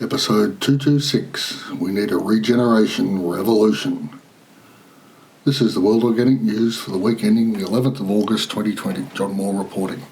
Episode 226, we need a regeneration revolution. This is the World Organic News for the week ending the 11th of August 2020. John Moore reporting.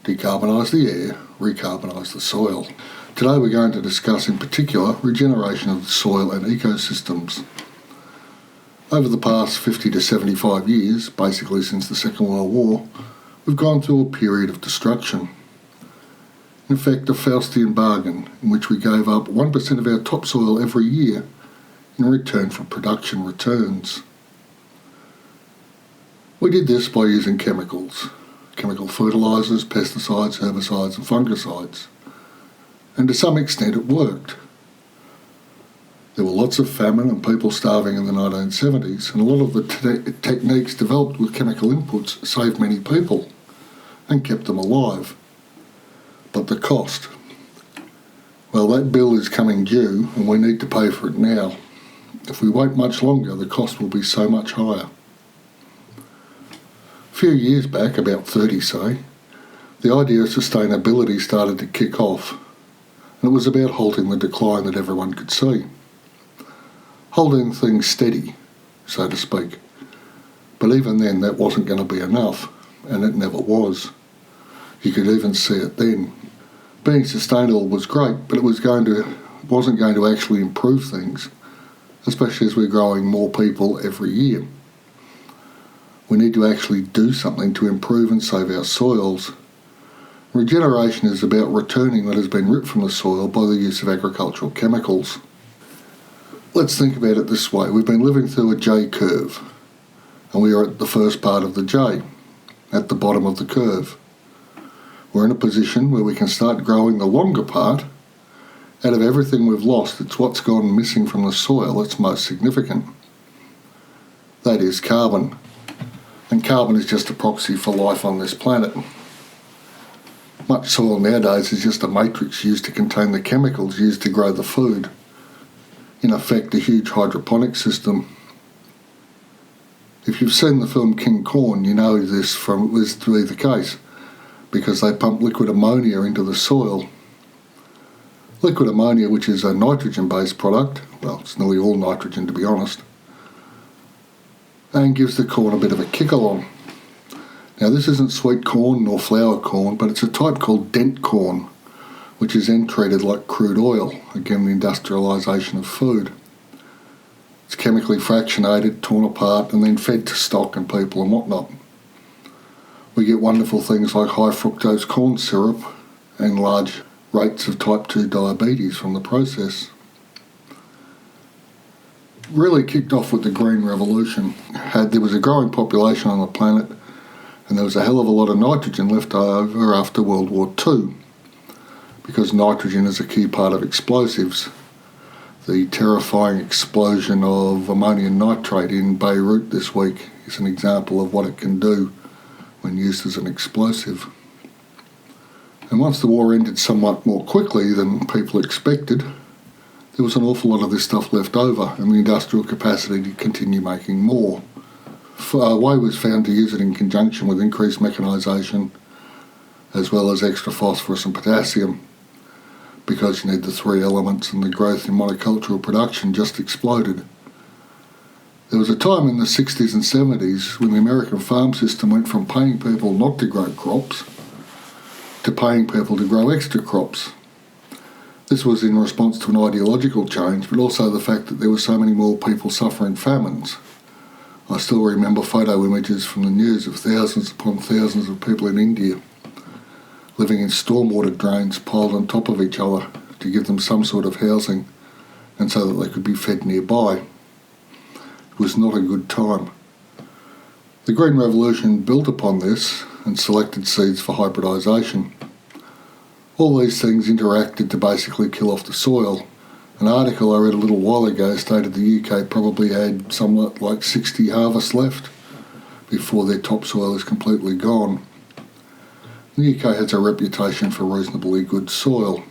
Decarbonise the air, recarbonise the soil. Today we're going to discuss in particular regeneration of the soil and ecosystems. Over the past 50 to 75 years, basically since the Second World War, we've gone through a period of destruction. In effect, a Faustian bargain in which we gave up 1% of our topsoil every year in return for production returns. We did this by using chemical fertilisers, pesticides, herbicides and fungicides. And to some extent it worked. There were lots of famine and people starving in the 1970s, and a lot of the techniques developed with chemical inputs saved many people and kept them alive. But the cost? Well, that bill is coming due and we need to pay for it now. If we wait much longer, the cost will be so much higher. A few years back, about 30 say, the idea of sustainability started to kick off, and it was about halting the decline that everyone could see. Holding things steady, so to speak. But even then, that wasn't going to be enough, and it never was. You could even see it then. Being sustainable was great, but it wasn't going to actually improve things, especially as we're growing more people every year. We need to actually do something to improve and save our soils. Regeneration is about returning what has been ripped from the soil by the use of agricultural chemicals. Let's think about it this way. We've been living through a J curve, and we are at the first part of the J, at the bottom of the curve. We're in a position where we can start growing the longer part. Out of everything we've lost, it's what's gone missing from the soil that's most significant. That is carbon. And carbon is just a proxy for life on this planet. Much soil nowadays is just a matrix used to contain the chemicals used to grow the food. In effect, a huge hydroponic system. If you've seen the film King Corn, you know this to be the case, because they pump liquid ammonia into the soil. Liquid ammonia, which is a nitrogen-based product, well, it's nearly all nitrogen to be honest, and gives the corn a bit of a kickle on. Now this isn't sweet corn nor flour corn, but it's a type called dent corn, which is then treated like crude oil, again the industrialisation of food. It's chemically fractionated, torn apart, and then fed to stock and people and whatnot. We get wonderful things like high fructose corn syrup and large rates of type 2 diabetes from the process. Really kicked off with the Green Revolution. There was a growing population on the planet, and there was a hell of a lot of nitrogen left over after World War II, because nitrogen is a key part of explosives. The terrifying explosion of ammonium nitrate in Beirut this week is an example of what it can do when used as an explosive. And once the war ended somewhat more quickly than people expected, there was an awful lot of this stuff left over and the industrial capacity to continue making more. A way was found to use it in conjunction with increased mechanisation as well as extra phosphorus and potassium, because you need the three elements, and the growth in monocultural production just exploded. There was a time in the 60s and 70s when the American farm system went from paying people not to grow crops to paying people to grow extra crops. This was in response to an ideological change, but also the fact that there were so many more people suffering famines. I still remember photo images from the news of thousands upon thousands of people in India living in stormwater drains piled on top of each other to give them some sort of housing and so that they could be fed nearby. It was not a good time. The Green Revolution built upon this and selected seeds for hybridisation. All these things interacted to basically kill off the soil. An article I read a little while ago stated the UK probably had somewhat like 60 harvests left before their topsoil is completely gone. The UK has a reputation for reasonably good soil.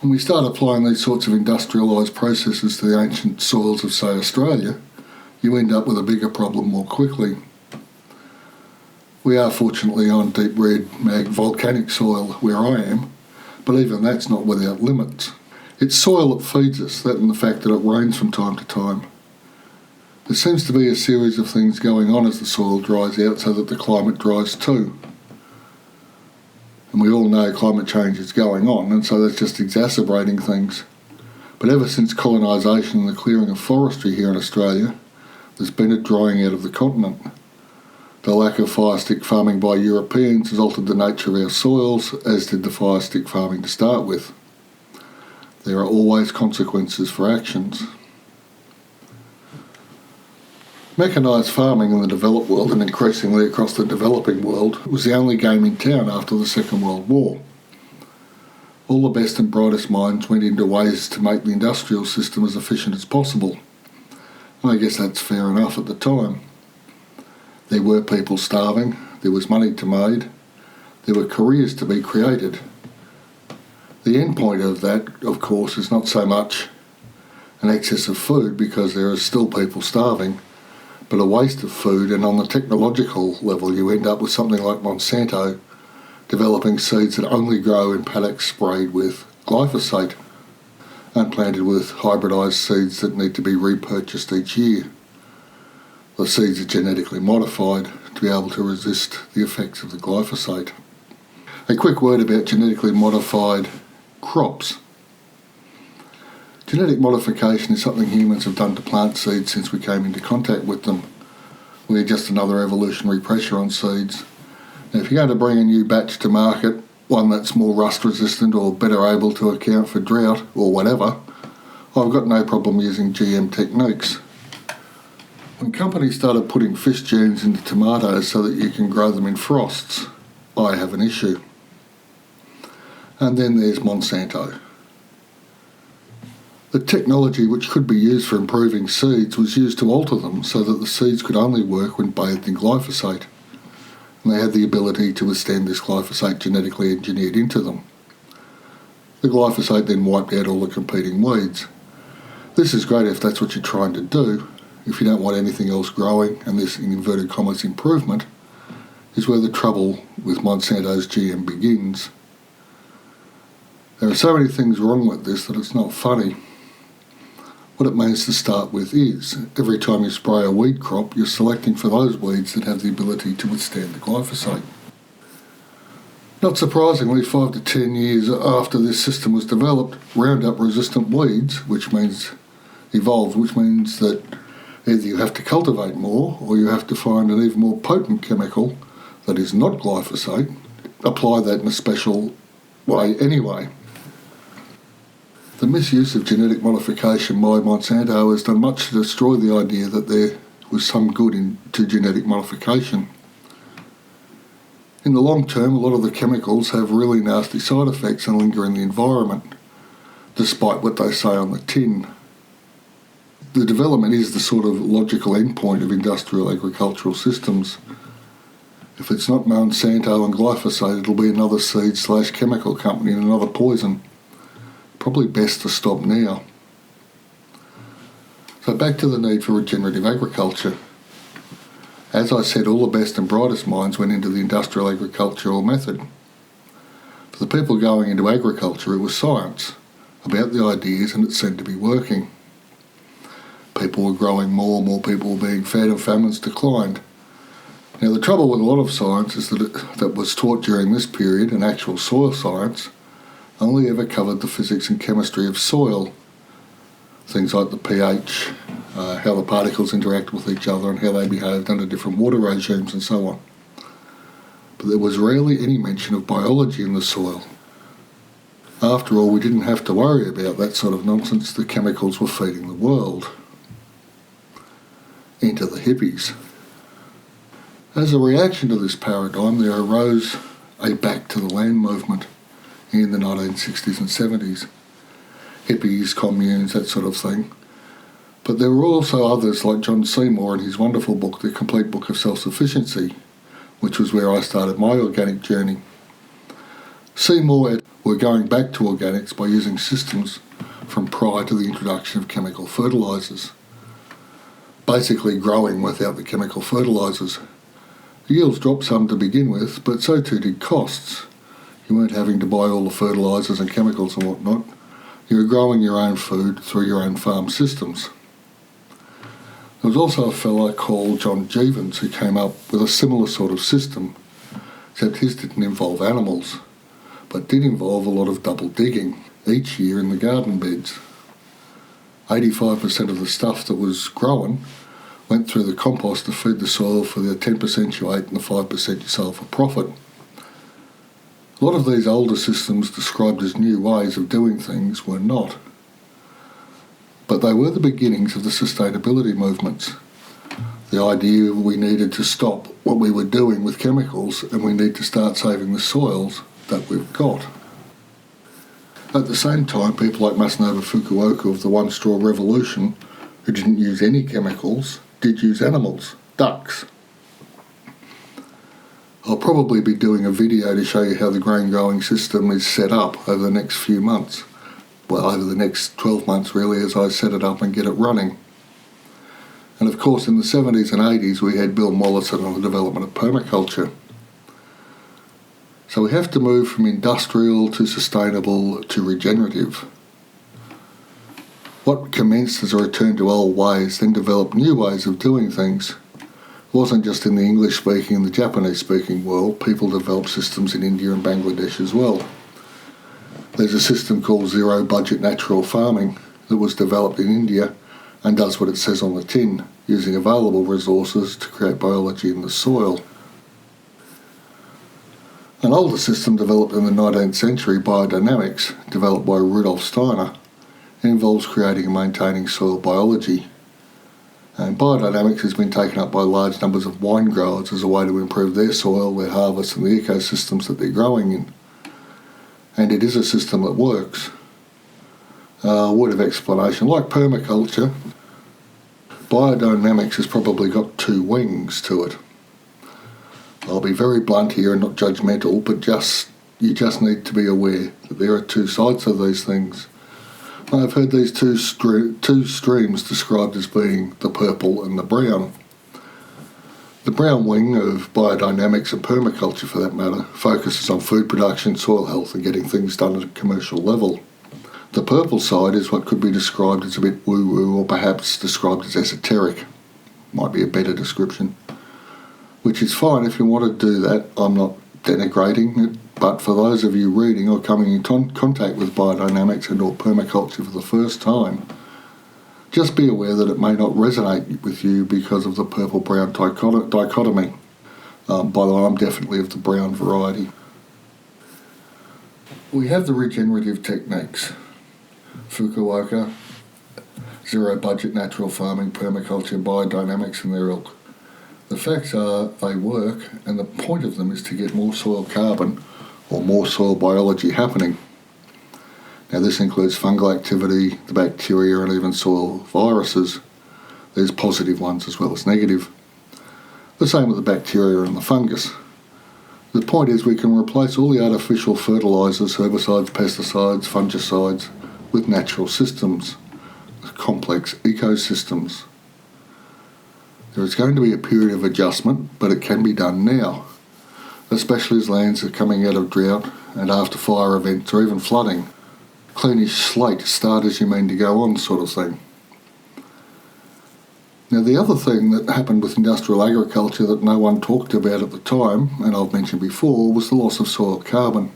When we start applying these sorts of industrialised processes to the ancient soils of, say, Australia, you end up with a bigger problem more quickly. We are fortunately on deep red volcanic soil where I am, But even that's not without limits. It's soil that feeds us, that and the fact that it rains from time to time. There seems to be a series of things going on as the soil dries out so that the climate dries too. And we all know climate change is going on, and so that's just exacerbating things. But ever since colonisation and the clearing of forestry here in Australia, there's been a drying out of the continent. The lack of fire stick farming by Europeans has altered the nature of our soils, as did the fire stick farming to start with. There are always consequences for actions. Mechanised farming in the developed world, and increasingly across the developing world, was the only game in town after the Second World War. All the best and brightest minds went into ways to make the industrial system as efficient as possible. And I guess that's fair enough at the time. There were people starving, there was money to be made, there were careers to be created. The end point of that, of course, is not so much an excess of food, because there are still people starving, but a waste of food. And on the technological level, you end up with something like Monsanto developing seeds that only grow in paddocks sprayed with glyphosate and planted with hybridised seeds that need to be repurchased each year. The seeds are genetically modified to be able to resist the effects of the glyphosate. A quick word about genetically modified crops. Genetic modification is something humans have done to plant seeds since we came into contact with them. We're just another evolutionary pressure on seeds. Now, if you're going to bring a new batch to market, one that's more rust resistant or better able to account for drought or whatever, I've got no problem using GM techniques. When companies started putting fish genes into tomatoes so that you can grow them in frosts, I have an issue. And then there's Monsanto. The technology which could be used for improving seeds was used to alter them so that the seeds could only work when bathed in glyphosate. And they had the ability to withstand this glyphosate genetically engineered into them. The glyphosate then wiped out all the competing weeds. This is great if that's what you're trying to do. If you don't want anything else growing, and this, in inverted commas, improvement, is where the trouble with Monsanto's GM begins. There are so many things wrong with this that it's not funny. What it means to start with is, every time you spray a weed crop, you're selecting for those weeds that have the ability to withstand the glyphosate. Not surprisingly, 5 to 10 years after this system was developed, Roundup-resistant weeds, which means that either you have to cultivate more or you have to find an even more potent chemical that is not glyphosate, apply that in a special way anyway. The misuse of genetic modification by Monsanto has done much to destroy the idea that there was some good into genetic modification. In the long term, a lot of the chemicals have really nasty side effects and linger in the environment, despite what they say on the tin. The development is the sort of logical endpoint of industrial agricultural systems. If it's not Monsanto and glyphosate, it'll be another seed/chemical company and another poison. Probably best to stop now. So back to the need for regenerative agriculture. As I said, all the best and brightest minds went into the industrial agricultural method. For the people going into agriculture, it was science about the ideas, and it seemed to be working. People were growing more people were being fed, and famines declined. Now, the trouble with a lot of science is that was taught during this period, and actual soil science, only ever covered the physics and chemistry of soil. Things like the pH, how the particles interact with each other and how they behaved under different water regimes and so on. But there was rarely any mention of biology in the soil. After all, we didn't have to worry about that sort of nonsense. The chemicals were feeding the world. Enter the hippies. As a reaction to this paradigm, there arose a back to the land movement in the 1960s and 70s. Hippies, communes, that sort of thing. But there were also others like John Seymour and his wonderful book, The Complete Book of Self-Sufficiency, which was where I started my organic journey. Seymour were going back to organics by using systems from prior to the introduction of chemical fertilisers. Basically growing without the chemical fertilisers. The yields dropped some to begin with, but so too did costs. You weren't having to buy all the fertilisers and chemicals and whatnot. You were growing your own food through your own farm systems. There was also a fellow called John Jeevons who came up with a similar sort of system, except his didn't involve animals, but did involve a lot of double digging each year in the garden beds. 85% of the stuff that was growing went through the compost to feed the soil for the 10% you ate and the 5% you sold for profit. A lot of these older systems described as new ways of doing things were not. But they were the beginnings of the sustainability movements. The idea we needed to stop what we were doing with chemicals and we need to start saving the soils that we've got. At the same time, people like Masanobu Fukuoka of the One Straw Revolution, who didn't use any chemicals, did use animals, ducks. I'll probably be doing a video to show you how the grain growing system is set up over the next few months. Well, over the next 12 months really, as I set it up and get it running. And of course in the 70s and 80s we had Bill Mollison on the development of permaculture. So we have to move from industrial to sustainable to regenerative. What commenced as a return to old ways then developed new ways of doing things. It wasn't just in the English-speaking and the Japanese-speaking world. People developed systems in India and Bangladesh as well. There's a system called zero-budget natural farming that was developed in India and does what it says on the tin, using available resources to create biology in the soil. An older system developed in the 19th century, biodynamics, developed by Rudolf Steiner, involves creating and maintaining soil biology. And biodynamics has been taken up by large numbers of wine growers as a way to improve their soil, their harvests and the ecosystems that they're growing in. And it is a system that works. A word of explanation, like permaculture, biodynamics has probably got two wings to it. I'll be very blunt here and not judgmental, but you just need to be aware that there are two sides of these things. I've heard these two streams described as being the purple and the brown. The brown wing of biodynamics and permaculture, for that matter, focuses on food production, soil health and getting things done at a commercial level. The purple side is what could be described as a bit woo-woo or perhaps described as esoteric. Might be a better description. Which is fine if you want to do that. I'm not denigrating it, but for those of you reading or coming in contact with biodynamics and or permaculture for the first time, just be aware that it may not resonate with you because of the purple-brown dichotomy. By the way, I'm definitely of the brown variety. We have the regenerative techniques. Fukuoka, zero-budget natural farming, permaculture, biodynamics and their ilk. The facts are they work, and the point of them is to get more soil carbon or more soil biology happening. Now this includes fungal activity, the bacteria and even soil viruses. There's positive ones as well as negative. The same with the bacteria and the fungus. The point is we can replace all the artificial fertilisers, herbicides, pesticides, fungicides with natural systems, complex ecosystems. There is going to be a period of adjustment, but it can be done now, especially as lands are coming out of drought and after fire events or even flooding. Cleanish slate, start as you mean to go on sort of thing. Now the other thing that happened with industrial agriculture that no one talked about at the time, and I've mentioned before, was the loss of soil carbon.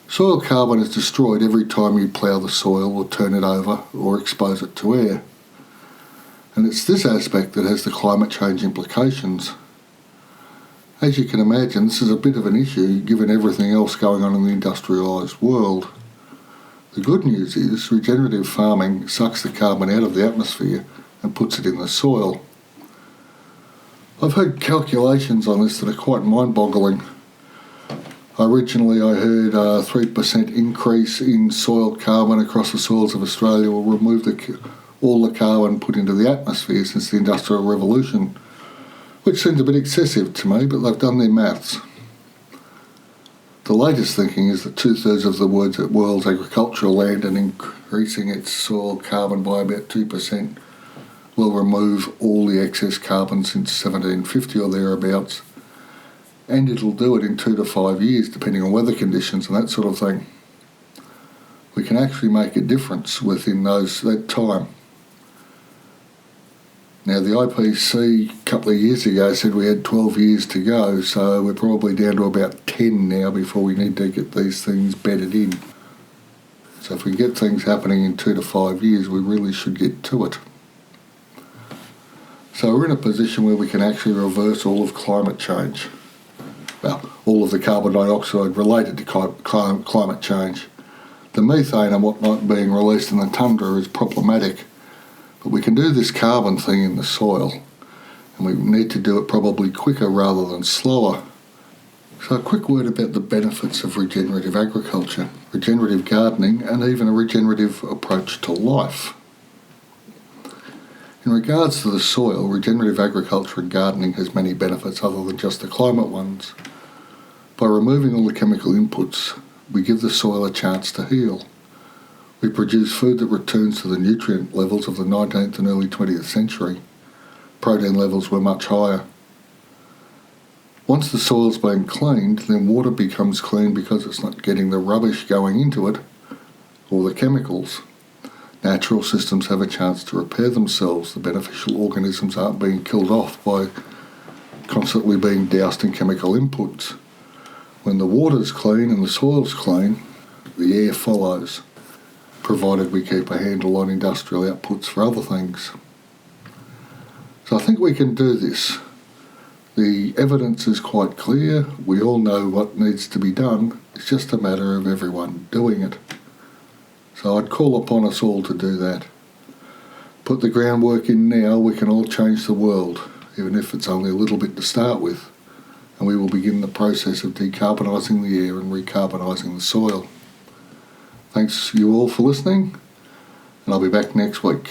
Soil carbon is destroyed every time you plough the soil or turn it over or expose it to air. And it's this aspect that has the climate change implications. As you can imagine, this is a bit of an issue given everything else going on in the industrialised world. The good news is regenerative farming sucks the carbon out of the atmosphere and puts it in the soil. I've heard calculations on this that are quite mind-boggling. Originally I heard a 3% increase in soil carbon across the soils of Australia will remove all the carbon put into the atmosphere since the Industrial Revolution, which seems a bit excessive to me, but they've done their maths. The latest thinking is that 2/3 of the world's agricultural land and increasing its soil carbon by about 2% will remove all the excess carbon since 1750 or thereabouts, And it'll do it in 2 to 5 years, depending on weather conditions and that sort of thing. We can actually make a difference within that time. Now, the IPC a couple of years ago said we had 12 years to go, so we're probably down to about 10 now before we need to get these things bedded in. So if we get things happening in 2 to 5 years, we really should get to it. So we're in a position where we can actually reverse all of climate change. Well, all of the carbon dioxide related to climate change. The methane and whatnot being released in the tundra is problematic, but we can do this carbon thing in the soil, and we need to do it probably quicker rather than slower. So a quick word about the benefits of regenerative agriculture, regenerative gardening, and even a regenerative approach to life. In regards to the soil, regenerative agriculture and gardening has many benefits other than just the climate ones. By removing all the chemical inputs, we give the soil a chance to heal. We produce food that returns to the nutrient levels of the 19th and early 20th century. Protein levels were much higher. Once the soil's been cleaned, then water becomes clean because it's not getting the rubbish going into it or the chemicals. Natural systems have a chance to repair themselves. The beneficial organisms aren't being killed off by constantly being doused in chemical inputs. When the water's clean and the soil's clean, the air follows, provided we keep a handle on industrial outputs for other things. So I think we can do this. The evidence is quite clear. We all know what needs to be done. It's just a matter of everyone doing it. So I'd call upon us all to do that. Put the groundwork in now, we can all change the world, even if it's only a little bit to start with. And we will begin the process of decarbonising the air and recarbonising the soil. Thanks you all for listening, and I'll be back next week.